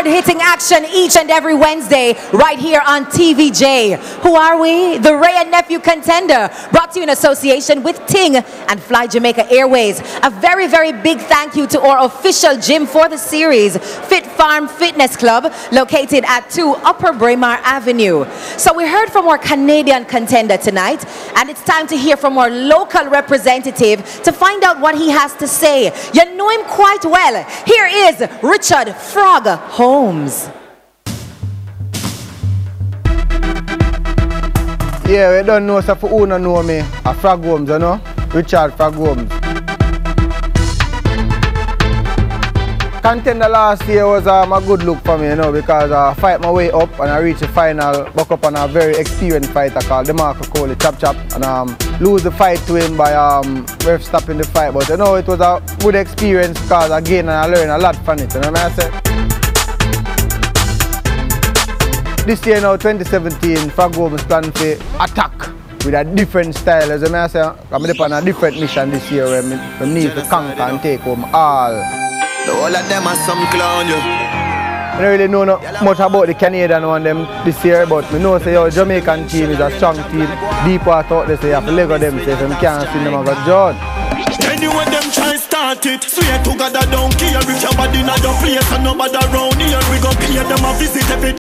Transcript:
hard-hitting action each and every Wednesday right here on TVJ. Who are we? The Ray and Nephew Contender, brought to you in association with Ting and Fly Jamaica Airways. A very, very big thank you to our official gym for the series, Fit Farm Fitness Club, located at 2 Upper Braemar Avenue. So we heard from our Canadian contender tonight, and it's time to hear from our local representative to find out what he has to say. You know him quite well. Here is Richard Frog Holmes. Yeah, we don't know if you don't know me. A Frog Holmes, you know? Richard Frog Holmes. Contender last year was a good look for me, you know, because I fight my way up and I reach the final, buck up on a very experienced fighter called DeMarco Coley, Chop Chop, and lose the fight to him by ref stopping the fight. But you know, it was a good experience because again I learned a lot from it, you know what I say? This year now, 2017, Frog Holmes plan to attack with a different style, as I say. I'm on a different mission this year where I need to conquer and take home all. All of them are some clown, you. I don't really know much about the Canadian one them this year, but I know the Jamaican team is a strong team. Deep water out there, so you have to leg of them, so you can't see them as a John. Anyway, them try start it. Swear to God I don't care if your body not your place and nobody around here. We go pay them a visit every